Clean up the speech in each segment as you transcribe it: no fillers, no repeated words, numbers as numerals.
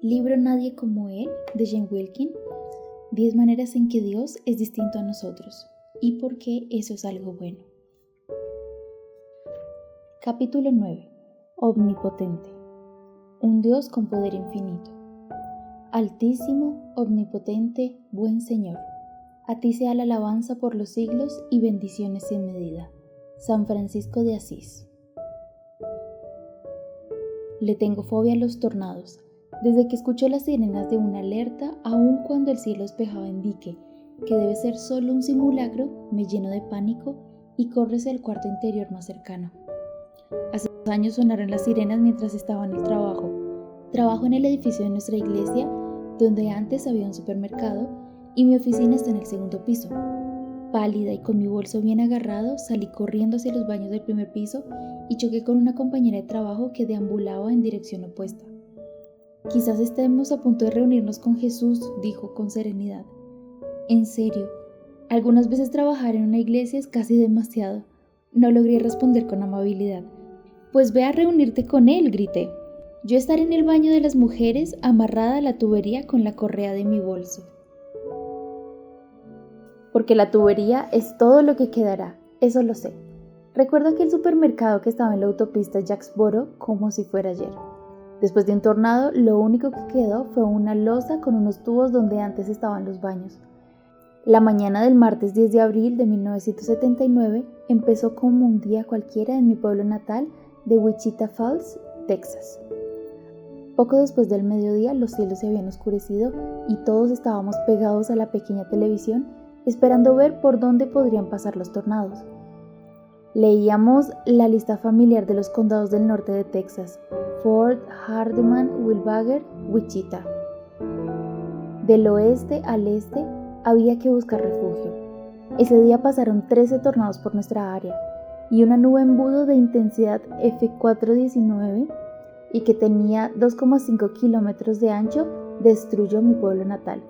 Libro Nadie como Él, de Jen Wilkin. 10 maneras en que Dios es distinto a nosotros y por qué eso es algo bueno. Capítulo 9. Omnipotente. Un Dios con poder infinito. Altísimo, omnipotente, buen Señor. A ti sea la alabanza por los siglos y bendiciones sin medida. San Francisco de Asís. Le tengo fobia a los tornados. Desde que escucho las sirenas de una alerta, aun cuando el cielo despejado indique que debe ser solo un simulacro, me lleno de pánico y corro hacia el cuarto interior más cercano. Hace 2 años sonaron las sirenas mientras estaba en el trabajo. Trabajo en el edificio de nuestra iglesia, donde antes había un supermercado, y mi oficina está en el 2º piso. Pálida y con mi bolso bien agarrado, salí corriendo hacia los baños del primer piso y choqué con una compañera de trabajo que deambulaba en dirección opuesta. Quizás estemos a punto de reunirnos con Jesús, dijo con serenidad. En serio, algunas veces trabajar en una iglesia es casi demasiado. No logré responder con amabilidad. Pues ve a reunirte con él, grité. Yo estaré en el baño de las mujeres, amarrada a la tubería con la correa de mi bolso. Porque la tubería es todo lo que quedará, eso lo sé. Recuerdo aquel supermercado que estaba en la autopista Jacksboro como si fuera ayer. Después de un tornado, lo único que quedó fue una losa con unos tubos donde antes estaban los baños. La mañana del martes 10 de abril de 1979 empezó como un día cualquiera en mi pueblo natal de Wichita Falls, Texas. Poco después del mediodía, los cielos se habían oscurecido y todos estábamos pegados a la pequeña televisión esperando ver por dónde podrían pasar los tornados. Leíamos la lista familiar de los condados del norte de Texas: Fort, Hardeman, Wilbager, Wichita. Del oeste al este había que buscar refugio. Ese día pasaron 13 tornados por nuestra área y una nube embudo de intensidad F419 y que tenía 2,5 kilómetros de ancho destruyó mi pueblo natal,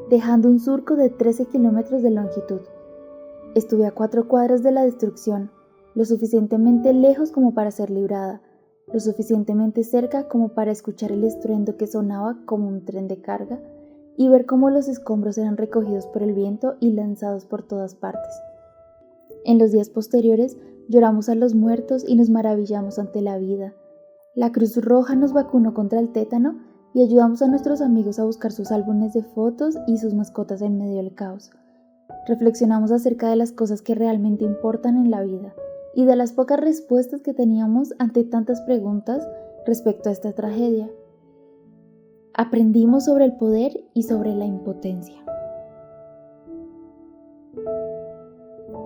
dejando un surco de 13 kilómetros de longitud. Estuve a 4 cuadras de la destrucción, lo suficientemente lejos como para ser librada, lo suficientemente cerca como para escuchar el estruendo que sonaba como un tren de carga y ver cómo los escombros eran recogidos por el viento y lanzados por todas partes. En los días posteriores lloramos a los muertos y nos maravillamos ante la vida. La Cruz Roja nos vacunó contra el tétano y ayudamos a nuestros amigos a buscar sus álbumes de fotos y sus mascotas en medio del caos. Reflexionamos acerca de las cosas que realmente importan en la vida y de las pocas respuestas que teníamos ante tantas preguntas respecto a esta tragedia. Aprendimos sobre el poder y sobre la impotencia.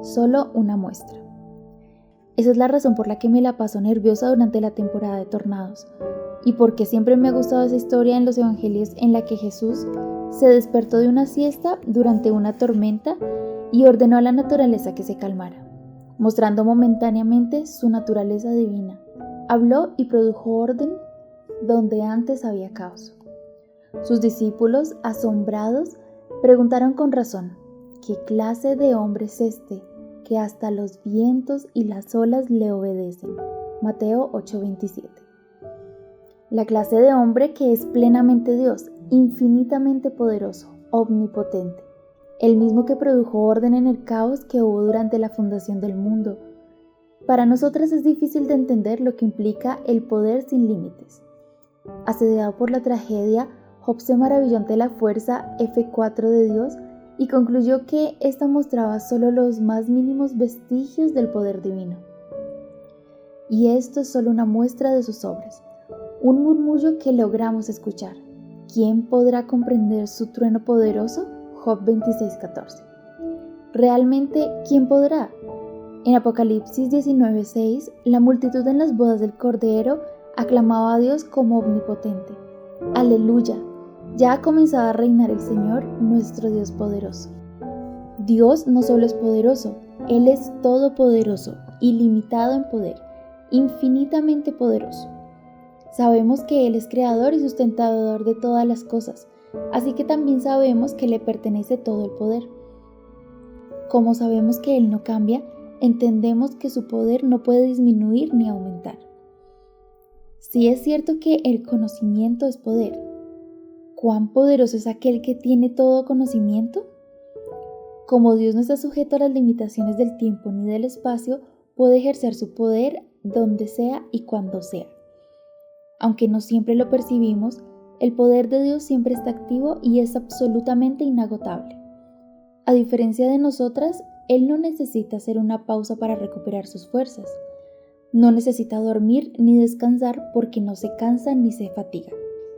Solo una muestra. Esa es la razón por la que me la paso nerviosa durante la temporada de tornados y porque siempre me ha gustado esa historia en los evangelios en la que Jesús se despertó de una siesta durante una tormenta y ordenó a la naturaleza que se calmara, mostrando momentáneamente su naturaleza divina. Habló y produjo orden donde antes había caos. Sus discípulos, asombrados, preguntaron con razón: ¿qué clase de hombre es este que hasta los vientos y las olas le obedecen? Mateo 8:27. La clase de hombre que es plenamente Dios, infinitamente poderoso, omnipotente, el mismo que produjo orden en el caos que hubo durante la fundación del mundo. Para nosotras es difícil de entender lo que implica el poder sin límites. Asediado por la tragedia, Job se maravilló ante la fuerza F4 de Dios y concluyó que ésta mostraba solo los más mínimos vestigios del poder divino. Y esto es solo una muestra de sus obras, un murmullo que logramos escuchar. ¿Quién podrá comprender su trueno poderoso? Job 26:14. ¿Realmente quién podrá? En Apocalipsis 19:6, la multitud en las bodas del Cordero aclamaba a Dios como omnipotente. ¡Aleluya! Ya ha comenzado a reinar el Señor, nuestro Dios poderoso. Dios no solo es poderoso, Él es todopoderoso, ilimitado en poder, infinitamente poderoso. Sabemos que Él es creador y sustentador de todas las cosas, así que también sabemos que le pertenece todo el poder. Como sabemos que Él no cambia, entendemos que su poder no puede disminuir ni aumentar. Sí es cierto que el conocimiento es poder, ¿Cuán poderoso es aquel que tiene todo conocimiento? Como Dios no está sujeto a las limitaciones del tiempo ni del espacio, puede ejercer su poder donde sea y cuando sea. Aunque no siempre lo percibimos, el poder de Dios siempre está activo y es absolutamente inagotable. A diferencia de nosotras, Él no necesita hacer una pausa para recuperar sus fuerzas. No necesita dormir ni descansar porque no se cansa ni se fatiga.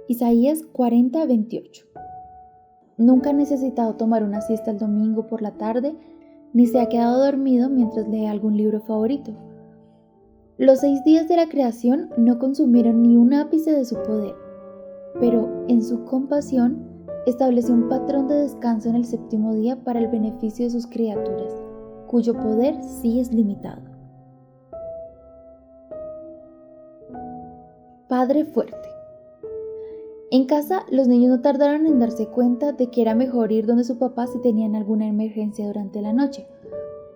Isaías 40:28. Nunca ha necesitado tomar una siesta el domingo por la tarde, ni se ha quedado dormido mientras lee algún libro favorito. Los 6 días de la creación no consumieron ni un ápice de su poder, pero en su compasión estableció un patrón de descanso en el séptimo día para el beneficio de sus criaturas, cuyo poder sí es limitado. Padre fuerte. En casa, los niños no tardaron en darse cuenta de que era mejor ir donde su papá si tenían alguna emergencia durante la noche.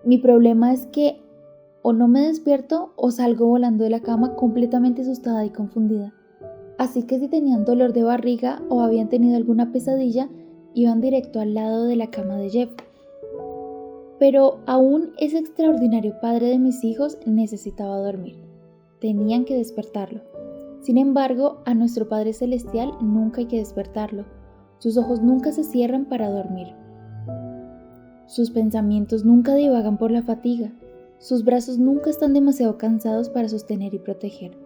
Mi problema es que o no me despierto o salgo volando de la cama completamente asustada y confundida. Así que si tenían dolor de barriga o habían tenido alguna pesadilla, iban directo al lado de la cama de Jeff. Pero aún ese extraordinario padre de mis hijos necesitaba dormir. Tenían que despertarlo. Sin embargo, a nuestro Padre Celestial nunca hay que despertarlo. Sus ojos nunca se cierran para dormir. Sus pensamientos nunca divagan por la fatiga. Sus brazos nunca están demasiado cansados para sostener y proteger.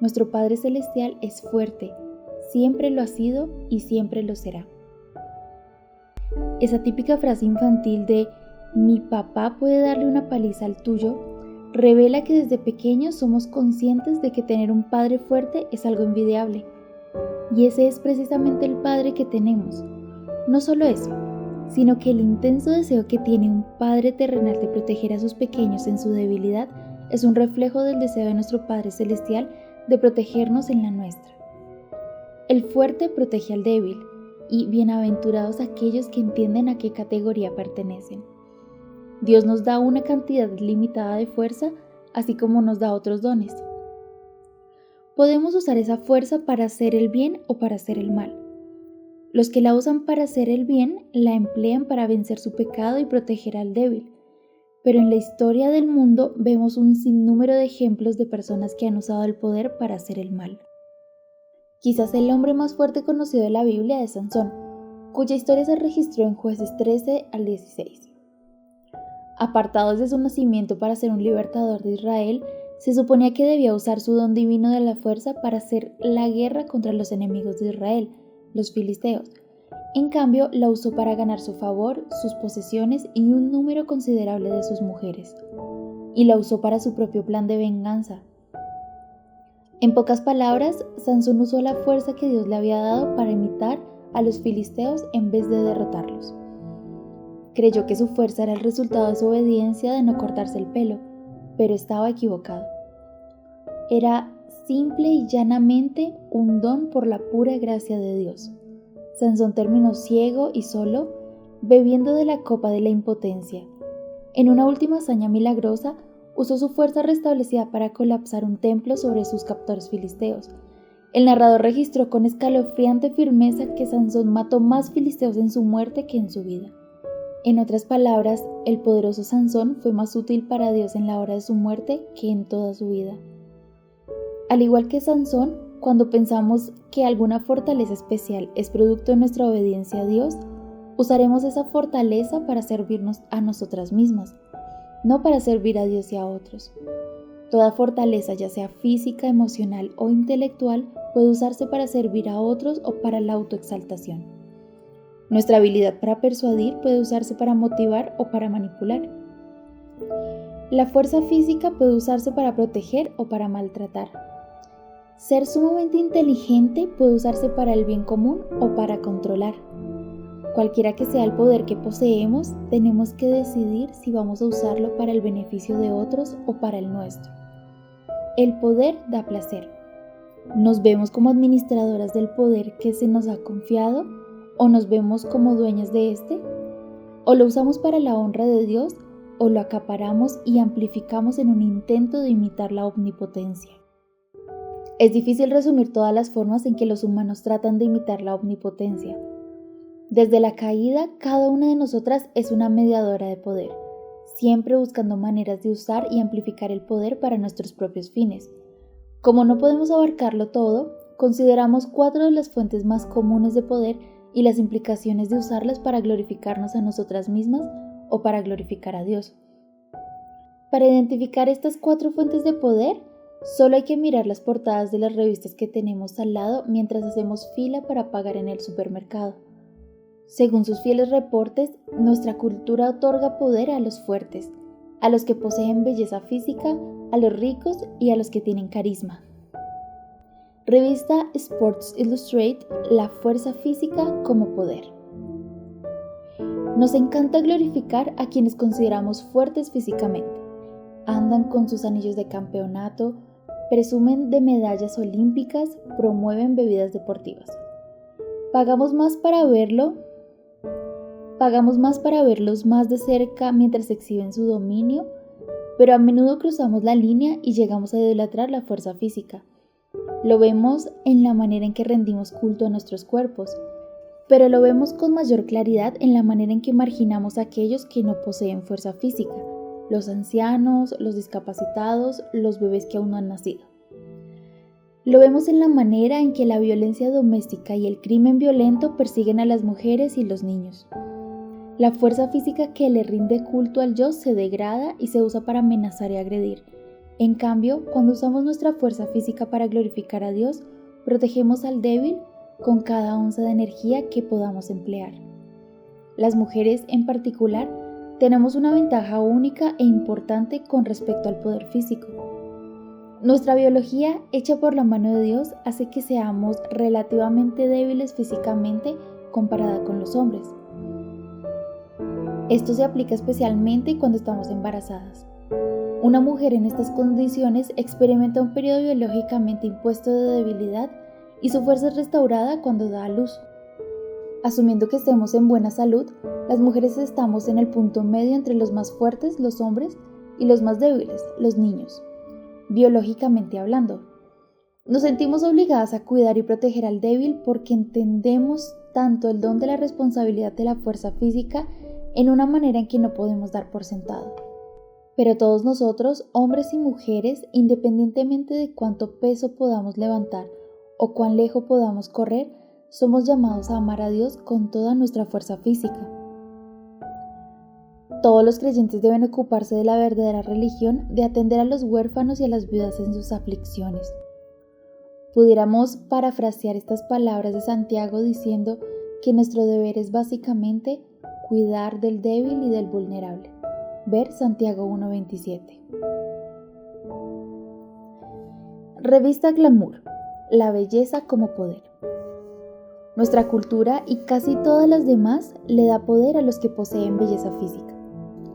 Nuestro Padre Celestial es fuerte, siempre lo ha sido y siempre lo será. Esa típica frase infantil de "mi papá puede darle una paliza al tuyo" revela que desde pequeños somos conscientes de que tener un padre fuerte es algo envidiable. Y ese es precisamente el padre que tenemos. No solo eso, sino que el intenso deseo que tiene un padre terrenal de proteger a sus pequeños en su debilidad es un reflejo del deseo de nuestro Padre Celestial de protegernos en la nuestra. El fuerte protege al débil, y bienaventurados aquellos que entienden a qué categoría pertenecen. Dios nos da una cantidad limitada de fuerza, así como nos da otros dones. Podemos usar esa fuerza para hacer el bien o para hacer el mal. Los que la usan para hacer el bien, la emplean para vencer su pecado y proteger al débil. Pero en la historia del mundo vemos un sinnúmero de ejemplos de personas que han usado el poder para hacer el mal. Quizás el hombre más fuerte conocido de la Biblia es Sansón, cuya historia se registró en Jueces 13 al 16. Apartado desde su nacimiento para ser un libertador de Israel, se suponía que debía usar su don divino de la fuerza para hacer la guerra contra los enemigos de Israel, los filisteos. En cambio, la usó para ganar su favor, sus posesiones y un número considerable de sus mujeres. Y la usó para su propio plan de venganza. En pocas palabras, Sansón usó la fuerza que Dios le había dado para imitar a los filisteos en vez de derrotarlos. Creyó que su fuerza era el resultado de su obediencia de no cortarse el pelo, pero estaba equivocado. Era simple y llanamente un don por la pura gracia de Dios. Sansón terminó ciego y solo, bebiendo de la copa de la impotencia. En una última hazaña milagrosa, usó su fuerza restablecida para colapsar un templo sobre sus captores filisteos. El narrador registró con escalofriante firmeza que Sansón mató más filisteos en su muerte que en su vida. En otras palabras, el poderoso Sansón fue más útil para Dios en la hora de su muerte que en toda su vida. Al igual que Sansón, cuando pensamos que alguna fortaleza especial es producto de nuestra obediencia a Dios, usaremos esa fortaleza para servirnos a nosotras mismas, no para servir a Dios y a otros. Toda fortaleza, ya sea física, emocional o intelectual, puede usarse para servir a otros o para la autoexaltación. Nuestra habilidad para persuadir puede usarse para motivar o para manipular. La fuerza física puede usarse para proteger o para maltratar. Ser sumamente inteligente puede usarse para el bien común o para controlar. Cualquiera que sea el poder que poseemos, tenemos que decidir si vamos a usarlo para el beneficio de otros o para el nuestro. El poder da placer. ¿Nos vemos como administradoras del poder que se nos ha confiado o nos vemos como dueñas de este? ¿O lo usamos para la honra de Dios o lo acaparamos y amplificamos en un intento de imitar la omnipotencia? Es difícil resumir todas las formas en que los humanos tratan de imitar la omnipotencia. Desde la caída, cada una de nosotras es una mediadora de poder, siempre buscando maneras de usar y amplificar el poder para nuestros propios fines. Como no podemos abarcarlo todo, consideramos 4 de las fuentes más comunes de poder y las implicaciones de usarlas para glorificarnos a nosotras mismas o para glorificar a Dios. Para identificar estas 4 fuentes de poder, solo hay que mirar las portadas de las revistas que tenemos al lado mientras hacemos fila para pagar en el supermercado. Según sus fieles reportes, nuestra cultura otorga poder a los fuertes, a los que poseen belleza física, a los ricos y a los que tienen carisma. Revista Sports Illustrated, la fuerza física como poder. Nos encanta glorificar a quienes consideramos fuertes físicamente. Andan con sus anillos de campeonato, presumen de medallas olímpicas, promueven bebidas deportivas. Pagamos más para verlos más de cerca mientras exhiben su dominio, pero a menudo cruzamos la línea y llegamos a idolatrar la fuerza física. Lo vemos en la manera en que rendimos culto a nuestros cuerpos, pero lo vemos con mayor claridad en la manera en que marginamos a aquellos que no poseen fuerza física, los ancianos, los discapacitados, los bebés que aún no han nacido. Lo vemos en la manera en que la violencia doméstica y el crimen violento persiguen a las mujeres y los niños. La fuerza física que le rinde culto al yo se degrada y se usa para amenazar y agredir. En cambio, cuando usamos nuestra fuerza física para glorificar a Dios, protegemos al débil con cada onza de energía que podamos emplear. Las mujeres, en particular, tenemos una ventaja única e importante con respecto al poder físico. Nuestra biología, hecha por la mano de Dios, hace que seamos relativamente débiles físicamente comparada con los hombres. Esto se aplica especialmente cuando estamos embarazadas. Una mujer en estas condiciones experimenta un periodo biológicamente impuesto de debilidad y su fuerza es restaurada cuando da a luz. Asumiendo que estemos en buena salud, las mujeres estamos en el punto medio entre los más fuertes, los hombres, y los más débiles, los niños, biológicamente hablando. Nos sentimos obligadas a cuidar y proteger al débil porque entendemos tanto el don de la responsabilidad de la fuerza física en una manera en que no podemos dar por sentado. Pero todos nosotros, hombres y mujeres, independientemente de cuánto peso podamos levantar o cuán lejos podamos correr, somos llamados a amar a Dios con toda nuestra fuerza física. Todos los creyentes deben ocuparse de la verdadera religión de atender a los huérfanos y a las viudas en sus aflicciones. Pudiéramos parafrasear estas palabras de Santiago diciendo que nuestro deber es básicamente cuidar del débil y del vulnerable. Ver Santiago 1:27. Revista Glamour, la belleza como poder. Nuestra cultura y casi todas las demás le da poder a los que poseen belleza física.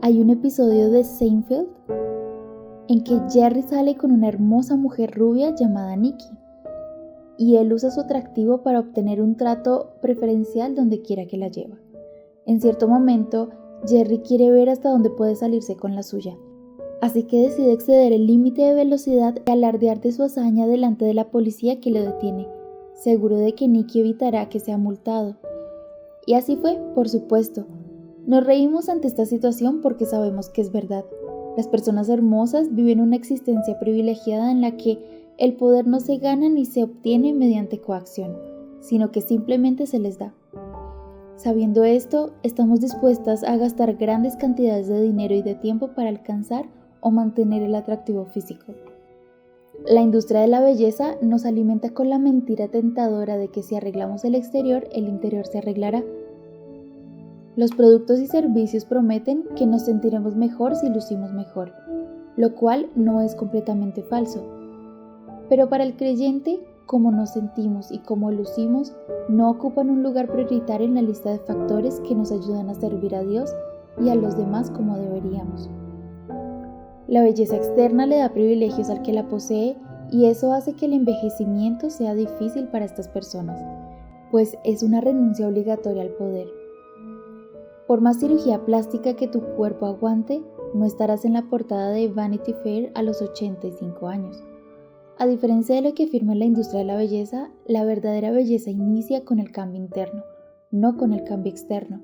Hay un episodio de Seinfeld en que Jerry sale con una hermosa mujer rubia llamada Nikki y él usa su atractivo para obtener un trato preferencial donde quiera que la lleva. En cierto momento, Jerry quiere ver hasta dónde puede salirse con la suya, así que decide exceder el límite de velocidad y alardear de su hazaña delante de la policía que lo detiene, seguro de que Nicky evitará que sea multado. Y así fue, por supuesto. Nos reímos ante esta situación porque sabemos que es verdad. Las personas hermosas viven una existencia privilegiada en la que el poder no se gana ni se obtiene mediante coacción, sino que simplemente se les da. Sabiendo esto, estamos dispuestas a gastar grandes cantidades de dinero y de tiempo para alcanzar o mantener el atractivo físico. La industria de la belleza nos alimenta con la mentira tentadora de que si arreglamos el exterior, el interior se arreglará. Los productos y servicios prometen que nos sentiremos mejor si lucimos mejor, lo cual no es completamente falso. Pero para el creyente, cómo nos sentimos y cómo lucimos no ocupan un lugar prioritario en la lista de factores que nos ayudan a servir a Dios y a los demás como deberíamos. La belleza externa le da privilegios al que la posee y eso hace que el envejecimiento sea difícil para estas personas, pues es una renuncia obligatoria al poder. Por más cirugía plástica que tu cuerpo aguante, no estarás en la portada de Vanity Fair a los 85 años. A diferencia de lo que afirma la industria de la belleza, la verdadera belleza inicia con el cambio interno, no con el cambio externo.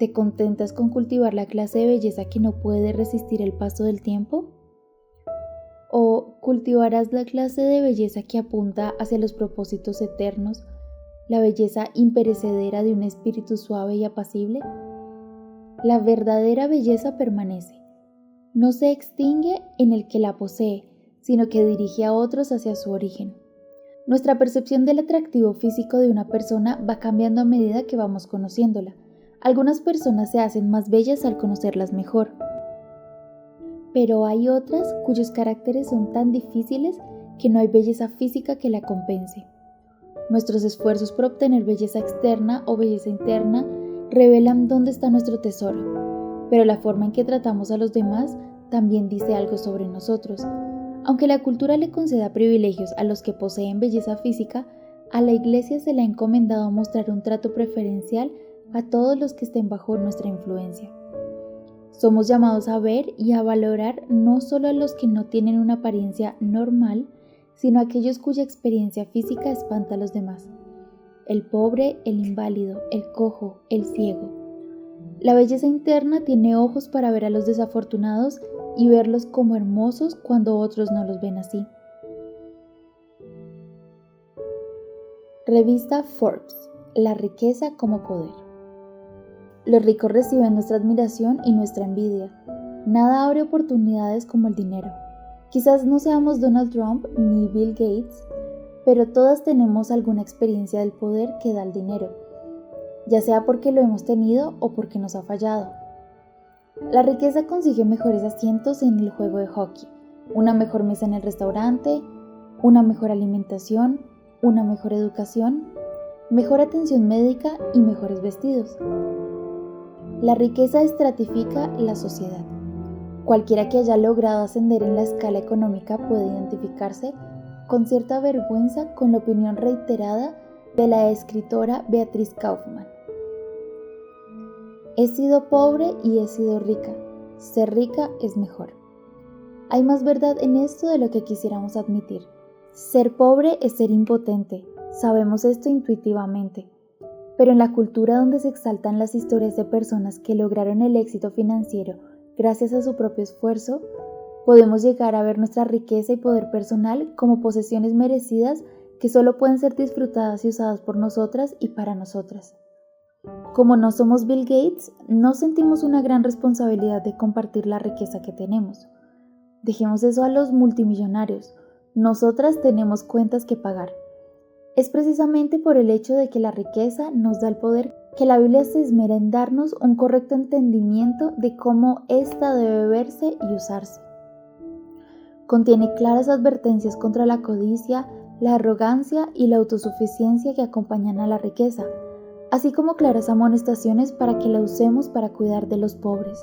¿Te contentas con cultivar la clase de belleza que no puede resistir el paso del tiempo? ¿O cultivarás la clase de belleza que apunta hacia los propósitos eternos, la belleza imperecedera de un espíritu suave y apacible? La verdadera belleza permanece. No se extingue en el que la posee, sino que dirige a otros hacia su origen. Nuestra percepción del atractivo físico de una persona va cambiando a medida que vamos conociéndola. Algunas personas se hacen más bellas al conocerlas mejor, pero hay otras cuyos caracteres son tan difíciles que no hay belleza física que la compense. Nuestros esfuerzos por obtener belleza externa o belleza interna revelan dónde está nuestro tesoro, pero la forma en que tratamos a los demás también dice algo sobre nosotros. Aunque la cultura le conceda privilegios a los que poseen belleza física, a la Iglesia se le ha encomendado mostrar un trato preferencial a todos los que estén bajo nuestra influencia. Somos llamados a ver y a valorar no solo a los que no tienen una apariencia normal, sino a aquellos cuya experiencia física espanta a los demás. El pobre, el inválido, el cojo, el ciego. La belleza interna tiene ojos para ver a los desafortunados y verlos como hermosos cuando otros no los ven así. Revista Forbes. La riqueza como poder. Los ricos reciben nuestra admiración y nuestra envidia. Nada abre oportunidades como el dinero. Quizás no seamos Donald Trump ni Bill Gates, pero todas tenemos alguna experiencia del poder que da el dinero, ya sea porque lo hemos tenido o porque nos ha fallado. La riqueza consigue mejores asientos en el juego de hockey, una mejor mesa en el restaurante, una mejor alimentación, una mejor educación, mejor atención médica y mejores vestidos. La riqueza estratifica la sociedad. Cualquiera que haya logrado ascender en la escala económica puede identificarse con cierta vergüenza con la opinión reiterada de la escritora Beatriz Kaufmann. He sido pobre y he sido rica. Ser rica es mejor. Hay más verdad en esto de lo que quisiéramos admitir. Ser pobre es ser impotente. Sabemos esto intuitivamente. Pero en la cultura donde se exaltan las historias de personas que lograron el éxito financiero gracias a su propio esfuerzo, podemos llegar a ver nuestra riqueza y poder personal como posesiones merecidas que solo pueden ser disfrutadas y usadas por nosotras y para nosotras. Como no somos Bill Gates, no sentimos una gran responsabilidad de compartir la riqueza que tenemos. Dejemos eso a los multimillonarios. Nosotras tenemos cuentas que pagar. Es precisamente por el hecho de que la riqueza nos da el poder que la Biblia se esmera en darnos un correcto entendimiento de cómo ésta debe verse y usarse. Contiene claras advertencias contra la codicia, la arrogancia y la autosuficiencia que acompañan a la riqueza, así como claras amonestaciones para que la usemos para cuidar de los pobres.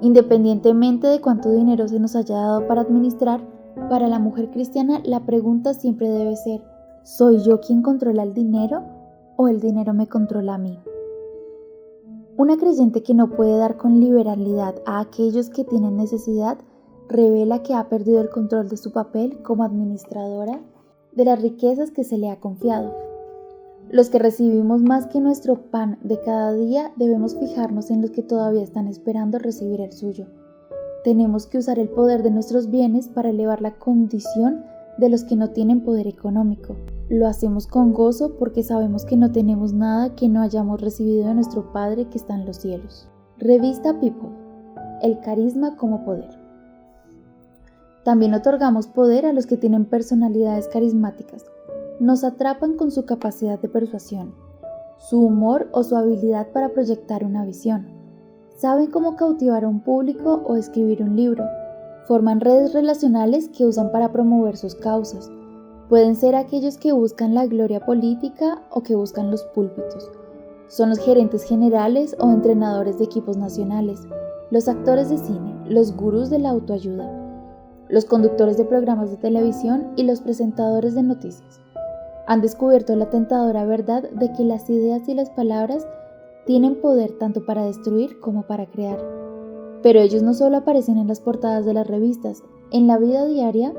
Independientemente de cuánto dinero se nos haya dado para administrar, para la mujer cristiana la pregunta siempre debe ser: ¿soy yo quien controla el dinero o el dinero me controla a mí? Una creyente que no puede dar con liberalidad a aquellos que tienen necesidad revela que ha perdido el control de su papel como administradora de las riquezas que se le ha confiado. Los que recibimos más que nuestro pan de cada día debemos fijarnos en los que todavía están esperando recibir el suyo. Tenemos que usar el poder de nuestros bienes para elevar la condición de los que no tienen poder económico. Lo hacemos con gozo porque sabemos que no tenemos nada que no hayamos recibido de nuestro Padre que está en los cielos. Revista People. El carisma como poder. También otorgamos poder a los que tienen personalidades carismáticas. Nos atrapan con su capacidad de persuasión, su humor o su habilidad para proyectar una visión. Saben cómo cautivar a un público o escribir un libro. Forman redes relacionales que usan para promover sus causas. Pueden ser aquellos que buscan la gloria política o que buscan los púlpitos. Son los gerentes generales o entrenadores de equipos nacionales, los actores de cine, los gurús de la autoayuda, los conductores de programas de televisión y los presentadores de noticias. Han descubierto la tentadora verdad de que las ideas y las palabras tienen poder tanto para destruir como para crear. Pero ellos no solo aparecen en las portadas de las revistas. En la vida diaria,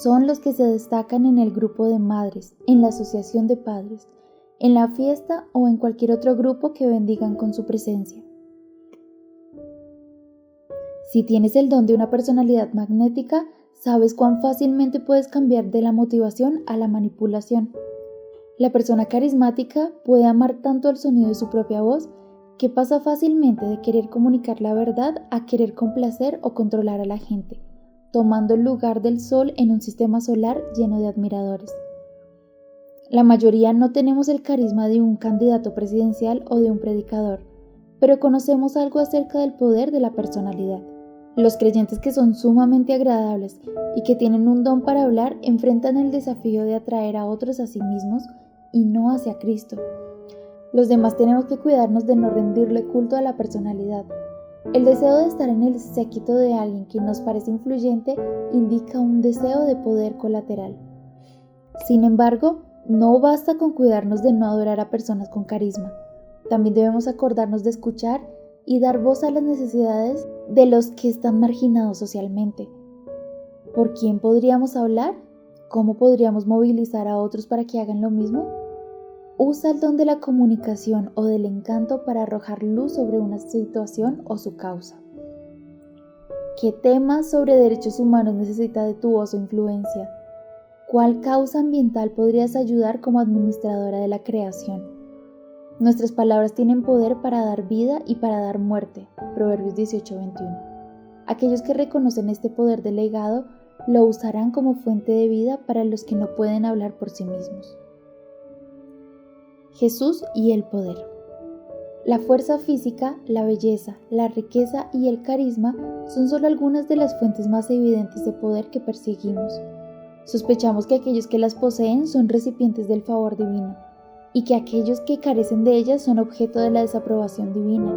son los que se destacan en el grupo de madres, en la asociación de padres, en la fiesta o en cualquier otro grupo que bendigan con su presencia. Si tienes el don de una personalidad magnética, sabes cuán fácilmente puedes cambiar de la motivación a la manipulación. La persona carismática puede amar tanto el sonido de su propia voz que pasa fácilmente de querer comunicar la verdad a querer complacer o controlar a la gente, tomando el lugar del sol en un sistema solar lleno de admiradores. La mayoría no tenemos el carisma de un candidato presidencial o de un predicador, pero conocemos algo acerca del poder de la personalidad. Los creyentes que son sumamente agradables y que tienen un don para hablar enfrentan el desafío de atraer a otros a sí mismos y no hacia Cristo. Los demás tenemos que cuidarnos de no rendirle culto a la personalidad. El deseo de estar en el séquito de alguien que nos parece influyente indica un deseo de poder colateral. Sin embargo, no basta con cuidarnos de no adorar a personas con carisma. También debemos acordarnos de escuchar y dar voz a las necesidades de los que están marginados socialmente. ¿Por quién podríamos hablar? ¿Cómo podríamos movilizar a otros para que hagan lo mismo? Usa el don de la comunicación o del encanto para arrojar luz sobre una situación o su causa. ¿Qué temas sobre derechos humanos necesita de tu voz o influencia? ¿Cuál causa ambiental podrías ayudar como administradora de la creación? Nuestras palabras tienen poder para dar vida y para dar muerte. Proverbios 18:21. Aquellos que reconocen este poder delegado lo usarán como fuente de vida para los que no pueden hablar por sí mismos. Jesús y el poder. La fuerza física, la belleza, la riqueza y el carisma son solo algunas de las fuentes más evidentes de poder que perseguimos. Sospechamos que aquellos que las poseen son recipientes del favor divino y que aquellos que carecen de ellas son objeto de la desaprobación divina.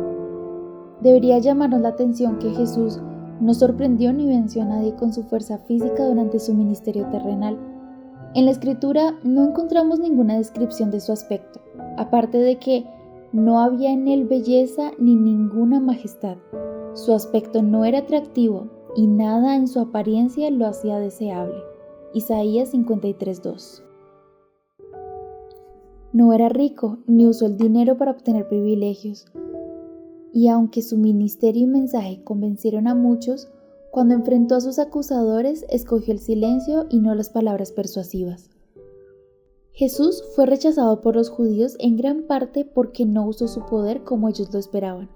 Debería llamarnos la atención que Jesús no sorprendió ni venció a nadie con su fuerza física durante su ministerio terrenal. En la Escritura no encontramos ninguna descripción de su aspecto, aparte de que no había en él belleza ni ninguna majestad. Su aspecto no era atractivo y nada en su apariencia lo hacía deseable. Isaías 53:2. No era rico ni usó el dinero para obtener privilegios. Y aunque su ministerio y mensaje convencieron a muchos, cuando enfrentó a sus acusadores, escogió el silencio y no las palabras persuasivas. Jesús fue rechazado por los judíos en gran parte porque no usó su poder como ellos lo esperaban.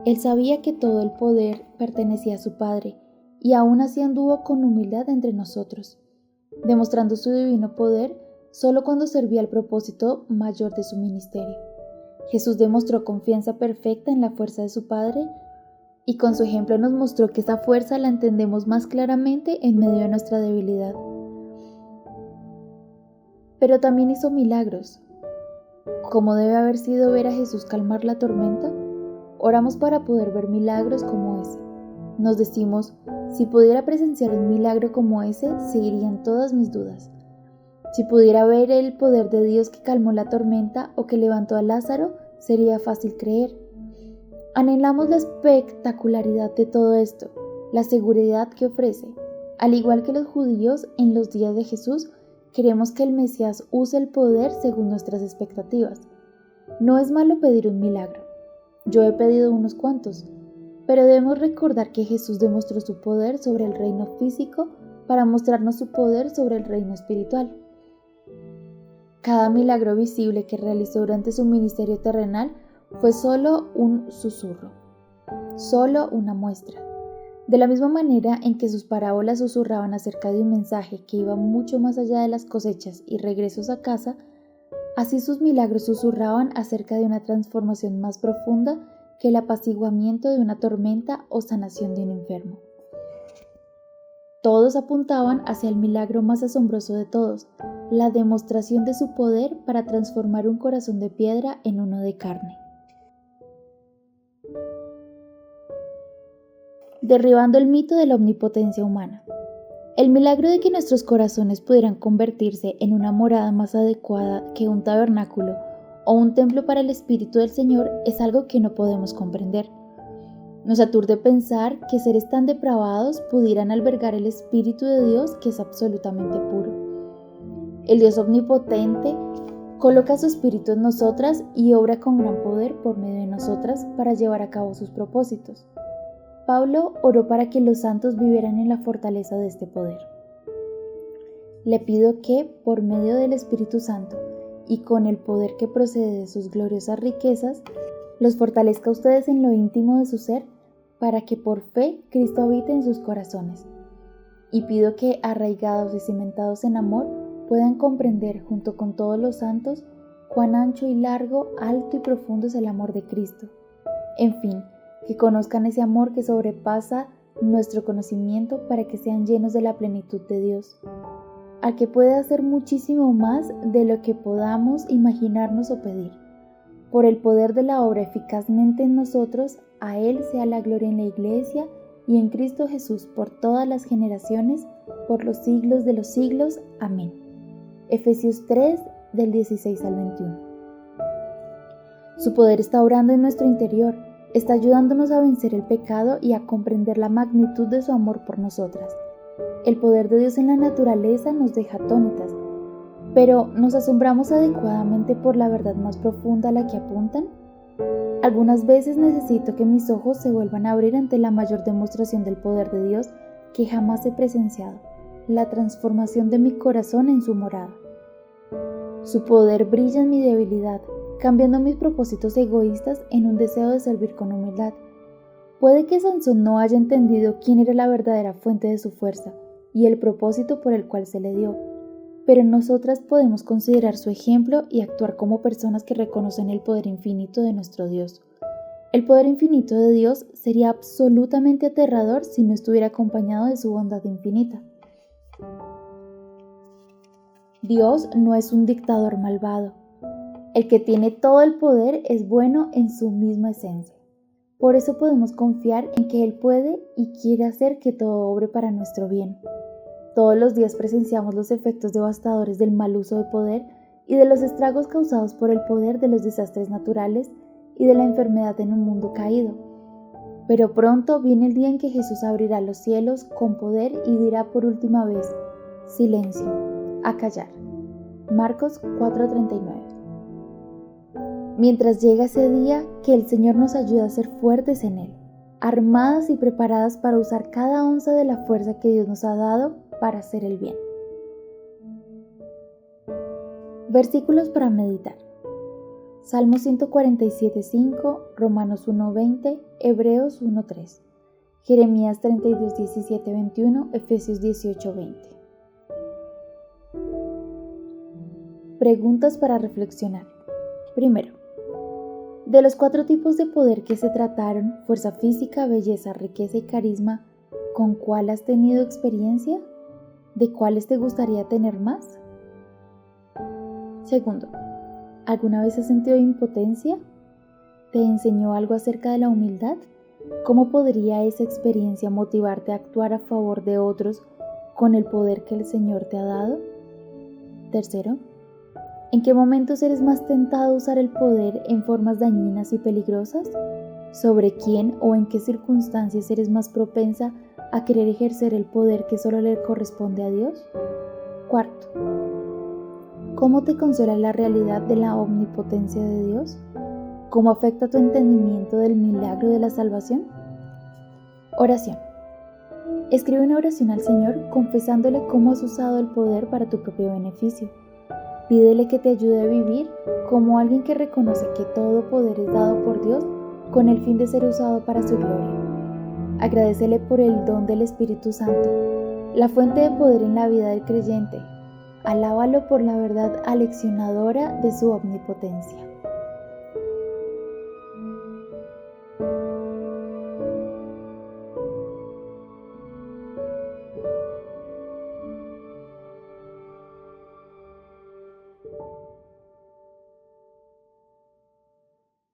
Él sabía que todo el poder pertenecía a su Padre, y aún así anduvo con humildad entre nosotros, demostrando su divino poder solo cuando servía al propósito mayor de su ministerio. Jesús demostró confianza perfecta en la fuerza de su Padre y con su ejemplo nos mostró que esa fuerza la entendemos más claramente en medio de nuestra debilidad. Pero también hizo milagros. ¿Cómo debe haber sido ver a Jesús calmar la tormenta? Oramos para poder ver milagros como ese. Nos decimos, si pudiera presenciar un milagro como ese, se irían todas mis dudas. Si pudiera ver el poder de Dios que calmó la tormenta o que levantó a Lázaro, sería fácil creer. Anhelamos la espectacularidad de todo esto, la seguridad que ofrece. Al igual que los judíos, en los días de Jesús, queremos que el Mesías use el poder según nuestras expectativas. No es malo pedir un milagro. Yo he pedido unos cuantos, pero debemos recordar que Jesús demostró su poder sobre el reino físico para mostrarnos su poder sobre el reino espiritual. Cada milagro visible que realizó durante su ministerio terrenal fue solo un susurro, solo una muestra. De la misma manera en que sus parábolas susurraban acerca de un mensaje que iba mucho más allá de las cosechas y regresos a casa, así sus milagros susurraban acerca de una transformación más profunda que el apaciguamiento de una tormenta o sanación de un enfermo. Todos apuntaban hacia el milagro más asombroso de todos, la demostración de su poder para transformar un corazón de piedra en uno de carne. Derribando el mito de la omnipotencia humana. El milagro de que nuestros corazones pudieran convertirse en una morada más adecuada que un tabernáculo o un templo para el Espíritu del Señor es algo que no podemos comprender. Nos aturde pensar que seres tan depravados pudieran albergar el Espíritu de Dios, que es absolutamente puro. El Dios omnipotente coloca su Espíritu en nosotras y obra con gran poder por medio de nosotras para llevar a cabo sus propósitos. Pablo oró para que los santos vivieran en la fortaleza de este poder. Le pido que, por medio del Espíritu Santo y con el poder que procede de sus gloriosas riquezas, los fortalezca a ustedes en lo íntimo de su ser, para que por fe Cristo habite en sus corazones. Y pido que, arraigados y cimentados en amor, puedan comprender, junto con todos los santos, cuán ancho y largo, alto y profundo es el amor de Cristo. En fin, que conozcan ese amor que sobrepasa nuestro conocimiento, para que sean llenos de la plenitud de Dios, al que puede hacer muchísimo más de lo que podamos imaginarnos o pedir. Por el poder de la obra eficazmente en nosotros, a Él sea la gloria en la Iglesia y en Cristo Jesús por todas las generaciones, por los siglos de los siglos. Amén. Efesios 3, del 16 al 21. Su poder está obrando en nuestro interior, está ayudándonos a vencer el pecado y a comprender la magnitud de su amor por nosotras. El poder de Dios en la naturaleza nos deja atónitas, pero ¿nos asombramos adecuadamente por la verdad más profunda a la que apuntan? Algunas veces necesito que mis ojos se vuelvan a abrir ante la mayor demostración del poder de Dios que jamás he presenciado, la transformación de mi corazón en su morada. Su poder brilla en mi debilidad, cambiando mis propósitos egoístas en un deseo de servir con humildad. Puede que Sansón no haya entendido quién era la verdadera fuente de su fuerza y el propósito por el cual se le dio, pero nosotras podemos considerar su ejemplo y actuar como personas que reconocen el poder infinito de nuestro Dios. El poder infinito de Dios sería absolutamente aterrador si no estuviera acompañado de su bondad infinita. Dios no es un dictador malvado. El que tiene todo el poder es bueno en su misma esencia. Por eso podemos confiar en que Él puede y quiere hacer que todo obre para nuestro bien. Todos los días presenciamos los efectos devastadores del mal uso de poder y de los estragos causados por el poder de los desastres naturales y de la enfermedad en un mundo caído. Pero pronto viene el día en que Jesús abrirá los cielos con poder y dirá por última vez: silencio, a callar. Marcos 4:39. Mientras llega ese día, que el Señor nos ayude a ser fuertes en Él, armadas y preparadas para usar cada onza de la fuerza que Dios nos ha dado para hacer el bien. Versículos para meditar. Salmo 147:5, Romanos 1:20, Hebreos 1:3, Jeremías 32:17-21, Efesios 18:20. Preguntas para reflexionar. Primero, de los 4 tipos de poder que se trataron, fuerza física, belleza, riqueza y carisma, ¿con cuál has tenido experiencia? ¿De cuáles te gustaría tener más? Segundo, ¿alguna vez has sentido impotencia? ¿Te enseñó algo acerca de la humildad? ¿Cómo podría esa experiencia motivarte a actuar a favor de otros con el poder que el Señor te ha dado? Tercero, ¿en qué momentos eres más tentado a usar el poder en formas dañinas y peligrosas? ¿Sobre quién o en qué circunstancias eres más propensa a querer ejercer el poder que solo le corresponde a Dios? Cuarto, ¿cómo te consuela la realidad de la omnipotencia de Dios? ¿Cómo afecta tu entendimiento del milagro de la salvación? Oración. Escribe una oración al Señor confesándole cómo has usado el poder para tu propio beneficio. Pídele que te ayude a vivir como alguien que reconoce que todo poder es dado por Dios con el fin de ser usado para su gloria. Agradécele por el don del Espíritu Santo, la fuente de poder en la vida del creyente. Alábalo por la verdad aleccionadora de su omnipotencia.